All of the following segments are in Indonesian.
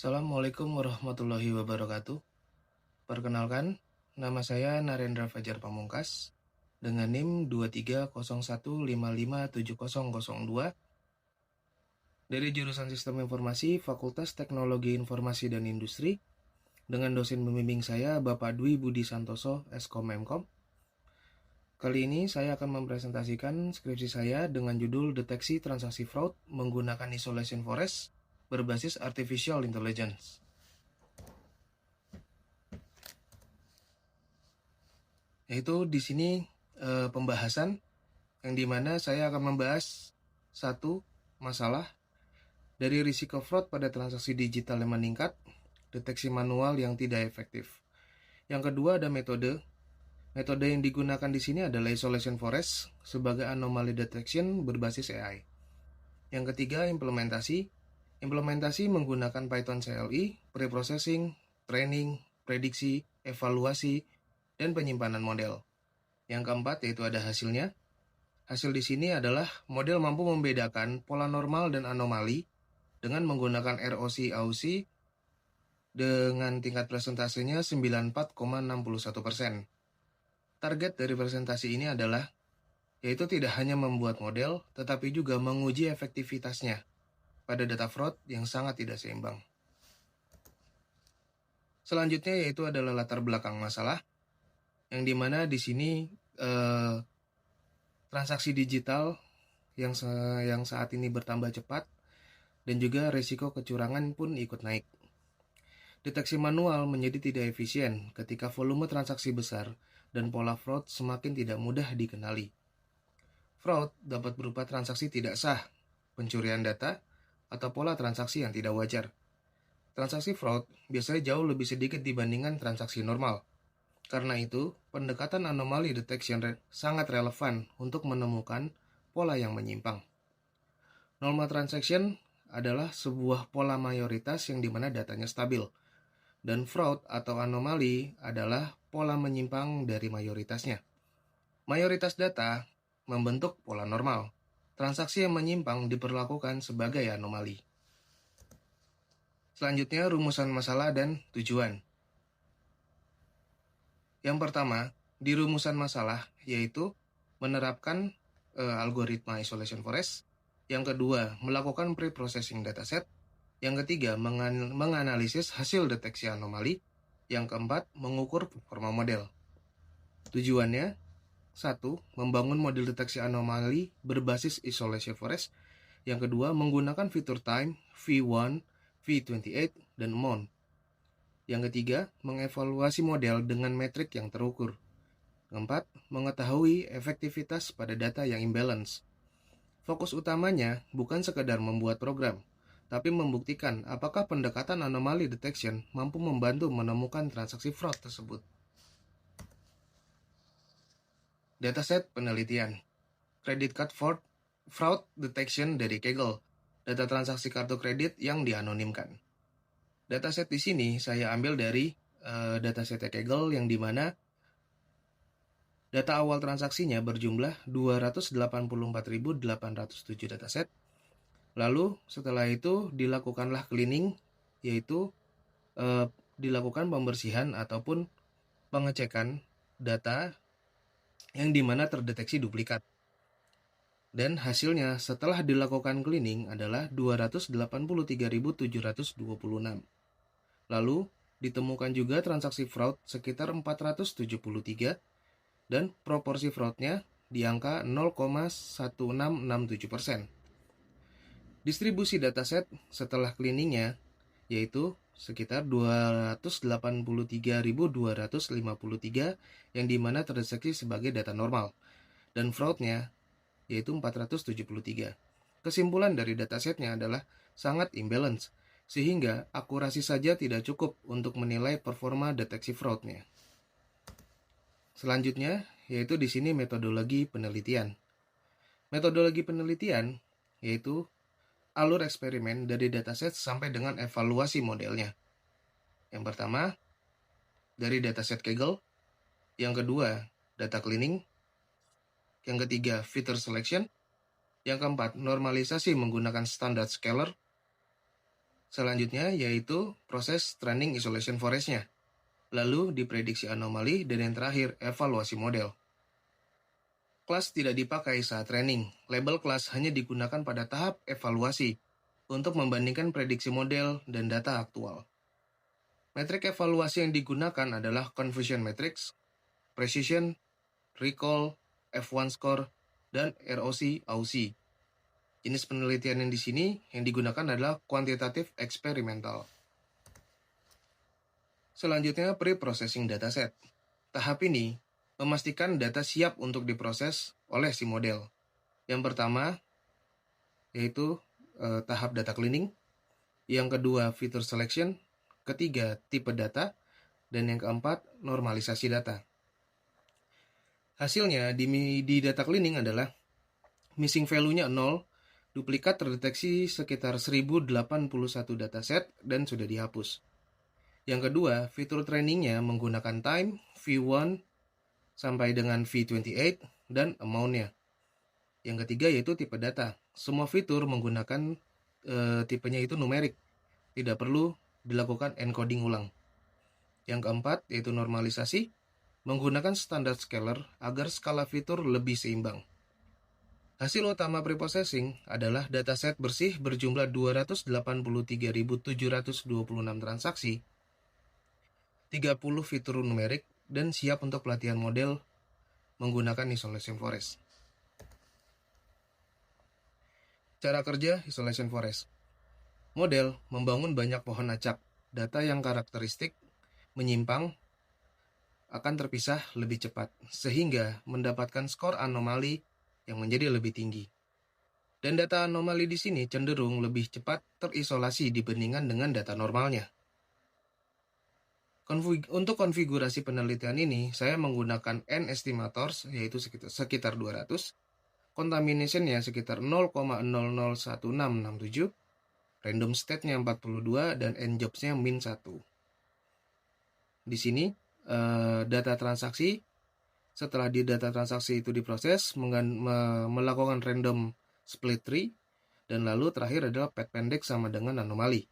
Assalamualaikum warahmatullahi wabarakatuh. Perkenalkan, nama saya Narendra Fajar Pamungkas dengan NIM 23015570002 dari jurusan Sistem Informasi Fakultas Teknologi Informasi dan Industri dengan dosen pembimbing saya Bapak Dwi Budi Santoso, Eskom Memkom. Kali ini saya akan mempresentasikan skripsi saya dengan judul Deteksi Transaksi Fraud menggunakan Isolation Forest berbasis Artificial Intelligence. Yaitu di sini pembahasan yang dimana saya akan membahas satu masalah dari risiko fraud pada transaksi digital yang meningkat, deteksi manual yang tidak efektif. Yang kedua ada metode. Metode yang digunakan di sini adalah Isolation Forest sebagai anomaly detection berbasis AI. Yang ketiga implementasi. Implementasi menggunakan Python CLI, preprocessing, training, prediksi, evaluasi, dan penyimpanan model. Yang keempat yaitu ada hasilnya. Hasil di sini adalah model mampu membedakan pola normal dan anomali dengan menggunakan ROC-AUC dengan tingkat presentasenya 94,61%. Target dari presentasi ini adalah yaitu tidak hanya membuat model, tetapi juga menguji efektivitasnya pada data fraud yang sangat tidak seimbang. Selanjutnya yaitu adalah latar belakang masalah, yang dimana di sini transaksi digital yang saat ini bertambah cepat dan juga risiko kecurangan pun ikut naik. Deteksi manual menjadi tidak efisien ketika volume transaksi besar dan pola fraud semakin tidak mudah dikenali. Fraud dapat berupa transaksi tidak sah, pencurian data, atau pola transaksi yang tidak wajar. Transaksi fraud biasanya jauh lebih sedikit dibandingkan transaksi normal. Karena itu, pendekatan anomaly detection sangat relevan untuk menemukan pola yang menyimpang. Normal transaction adalah sebuah pola mayoritas yang dimana datanya stabil. Dan fraud atau anomali adalah pola menyimpang dari mayoritasnya. Mayoritas data membentuk pola normal. Transaksi yang menyimpang diperlakukan sebagai anomali. Selanjutnya, rumusan masalah dan tujuan. Yang pertama, di rumusan masalah yaitu menerapkan algoritma Isolation Forest. Yang kedua, melakukan pre-processing dataset. Yang ketiga, menganalisis hasil deteksi anomali. Yang keempat, mengukur performa model. Tujuannya, 1. Membangun model deteksi anomali berbasis Isolation Forest. Yang kedua, menggunakan fitur time, V1, V28, dan amount. Yang ketiga, mengevaluasi model dengan metrik yang terukur. Keempat, mengetahui efektivitas pada data yang imbalance. Fokus utamanya bukan sekedar membuat program, tapi membuktikan apakah pendekatan anomaly detection mampu membantu menemukan transaksi fraud tersebut. Dataset penelitian. Credit card fraud detection dari Kaggle. Data transaksi kartu kredit yang dianonimkan. Dataset di sini saya ambil dari dataset Kaggle yang dimana data awal transaksinya berjumlah 284.807 dataset. Lalu setelah itu dilakukanlah cleaning, yaitu dilakukan pembersihan ataupun pengecekan data yang dimana terdeteksi duplikat. Dan hasilnya setelah dilakukan cleaning adalah 283.726. Lalu ditemukan juga transaksi fraud sekitar 473 dan proporsi fraudnya di angka 0,1667%. Distribusi dataset setelah cleaningnya yaitu sekitar 283.253 yang dimana terdeteksi sebagai data normal dan fraudnya yaitu 473. Kesimpulan dari datasetnya adalah sangat imbalance sehingga akurasi saja tidak cukup untuk menilai performa deteksi fraudnya. Selanjutnya yaitu di sini metodologi penelitian. Metodologi penelitian yaitu alur eksperimen dari dataset sampai dengan evaluasi modelnya. Yang pertama, dari dataset Kaggle. Yang kedua, data cleaning. Yang ketiga, feature selection. Yang keempat, normalisasi menggunakan standard scaler. Selanjutnya yaitu proses training isolation forest-nya. Lalu diprediksi anomali, dan yang terakhir evaluasi model. Kelas tidak dipakai saat training. Label kelas hanya digunakan pada tahap evaluasi untuk membandingkan prediksi model dan data aktual. Metrik evaluasi yang digunakan adalah confusion matrix, precision, recall, F1 score, dan ROC/AUC. Jenis penelitian yang di sini yang digunakan adalah kuantitatif eksperimental. Selanjutnya, pre-processing dataset. Tahap ini memastikan data siap untuk diproses oleh si model. Yang pertama, yaitu tahap data cleaning. Yang kedua, feature selection. Ketiga, tipe data. Dan yang keempat, normalisasi data. Hasilnya di data cleaning adalah missing value-nya 0, duplikat terdeteksi sekitar 1081 dataset dan sudah dihapus. Yang kedua, fitur trainingnya menggunakan time, V1 sampai dengan V28 dan amount-nya. Yang ketiga yaitu tipe data. Semua fitur menggunakan tipenya itu numerik, tidak perlu dilakukan encoding ulang. Yang keempat yaitu normalisasi, menggunakan standar scaler agar skala fitur lebih seimbang. Hasil utama preprocessing adalah dataset bersih berjumlah 283.726 transaksi, 30 fitur numerik, dan siap untuk pelatihan model menggunakan isolation forest. Cara kerja isolation forest. Model membangun banyak pohon acak. Data yang karakteristik menyimpang akan terpisah lebih cepat, sehingga mendapatkan skor anomali yang menjadi lebih tinggi. Dan data anomali di sini cenderung lebih cepat terisolasi dibandingkan dengan data normalnya. Untuk konfigurasi penelitian ini, saya menggunakan N estimators, yaitu sekitar 200, contamination-nya sekitar 0,001667, random state-nya 42, dan N jobs-nya min 1. Di sini, data transaksi, setelah di data transaksi itu diproses, melakukan random split tree, dan lalu terakhir adalah path pendek sama dengan anomali.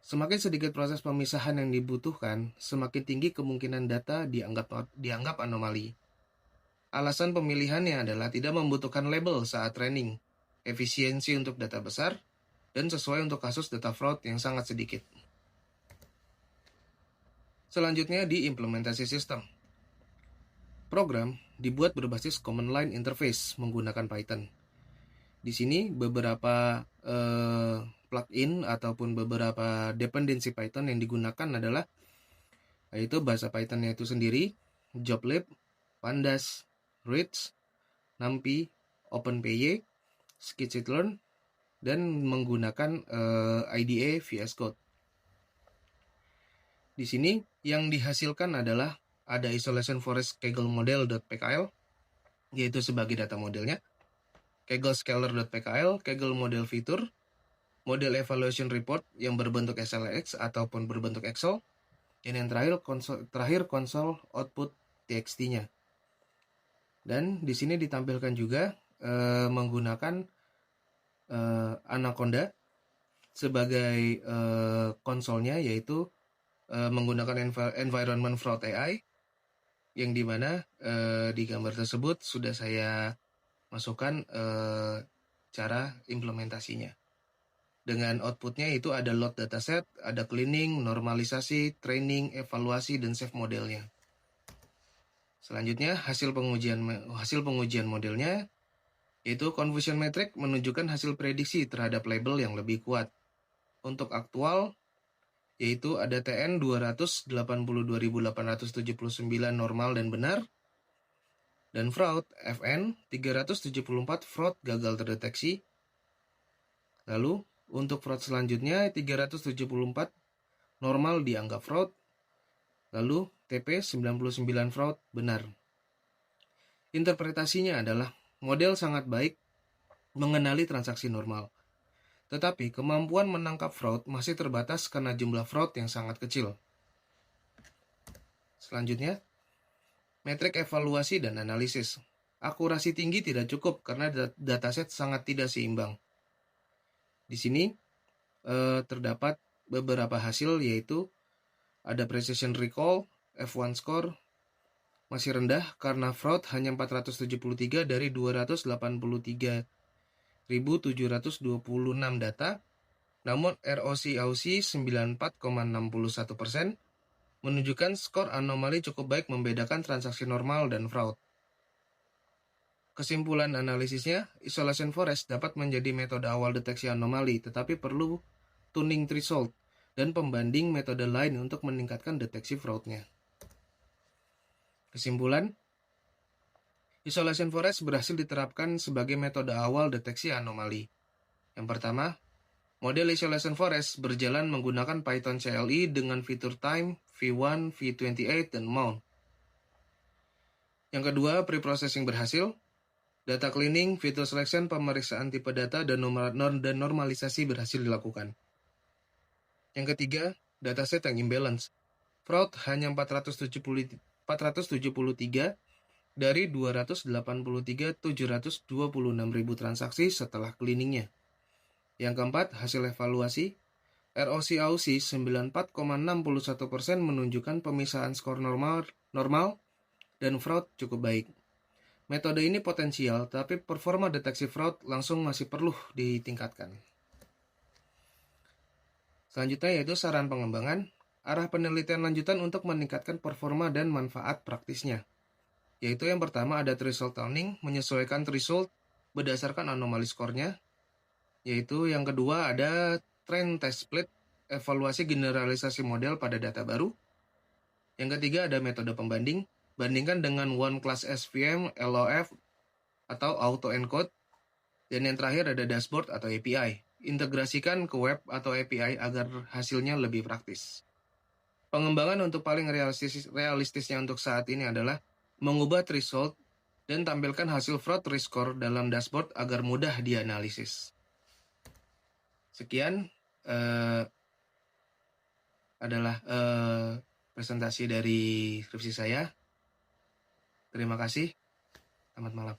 Semakin sedikit proses pemisahan yang dibutuhkan, semakin tinggi kemungkinan data dianggap anomali. Alasan pemilihannya adalah tidak membutuhkan label saat training, efisiensi untuk data besar, dan sesuai untuk kasus data fraud yang sangat sedikit. Selanjutnya di implementasi sistem. Program dibuat berbasis command line interface menggunakan Python. Di sini beberapa plugin ataupun beberapa dependensi Python yang digunakan adalah yaitu bahasa Python-nya itu sendiri, Joblib, Pandas, Reach, NumPy, OpenPy, Scikit-learn, dan menggunakan IDE VS Code. Di sini yang dihasilkan adalah ada isolation forest Kaggle model.pkl, yaitu sebagai data modelnya, Kaggle scaler.pkl, Kaggle model fitur, model evaluation report yang berbentuk SLX ataupun berbentuk Excel, dan yang terakhir konsol output txt-nya. Dan di sini ditampilkan juga menggunakan Anaconda sebagai konsolnya, yaitu menggunakan environment fraud AI, yang dimana di gambar tersebut sudah saya masukkan cara implementasinya. Dengan outputnya itu ada load dataset, ada cleaning, normalisasi, training, evaluasi, dan save modelnya. Selanjutnya hasil pengujian modelnya yaitu confusion metric menunjukkan hasil prediksi terhadap label yang lebih kuat. Untuk aktual yaitu ada TN 282.879 normal dan benar, dan fraud FN 374 fraud gagal terdeteksi. Lalu untuk fraud selanjutnya 374 normal dianggap fraud, lalu TP 99 fraud benar. Interpretasinya adalah model sangat baik mengenali transaksi normal, tetapi kemampuan menangkap fraud masih terbatas karena jumlah fraud yang sangat kecil. Selanjutnya, metrik evaluasi dan analisis. Akurasi tinggi tidak cukup karena dataset sangat tidak seimbang. Di sini terdapat beberapa hasil, yaitu ada precision recall, F1 score masih rendah karena fraud hanya 473 dari 283.726 data, namun ROC-AUC 94,61% menunjukkan skor anomali cukup baik membedakan transaksi normal dan fraud. Kesimpulan analisisnya, isolation forest dapat menjadi metode awal deteksi anomali, tetapi perlu tuning threshold dan pembanding metode lain untuk meningkatkan deteksi fraudnya. Kesimpulan, isolation forest berhasil diterapkan sebagai metode awal deteksi anomali. Yang pertama, model isolation forest berjalan menggunakan Python CLI dengan fitur time, V1, V28, dan mount. Yang kedua, preprocessing berhasil. Data cleaning, fitur selection, pemeriksaan tipe data, dan normalisasi berhasil dilakukan. Yang ketiga, dataset yang imbalance. Fraud hanya 473 dari 283.726.000 transaksi setelah cleaningnya. Yang keempat, hasil evaluasi. ROC-AUC 94,61% menunjukkan pemisahan skor normal dan fraud cukup baik. Metode ini potensial, tapi performa deteksi fraud langsung masih perlu ditingkatkan. Selanjutnya yaitu saran pengembangan, arah penelitian lanjutan untuk meningkatkan performa dan manfaat praktisnya. Yaitu yang pertama ada threshold tuning, menyesuaikan threshold berdasarkan anomali skornya. Yaitu yang kedua ada trend test split, evaluasi generalisasi model pada data baru. Yang ketiga ada metode pembanding, bandingkan dengan one class SVM, LOF, atau auto encode. Dan yang terakhir ada dashboard atau API. Integrasikan ke web atau API agar hasilnya lebih praktis. Pengembangan untuk paling realistisnya untuk saat ini adalah mengubah threshold dan tampilkan hasil fraud risk score dalam dashboard agar mudah dianalisis. Sekian adalah presentasi dari skripsi saya. Terima kasih. Selamat malam.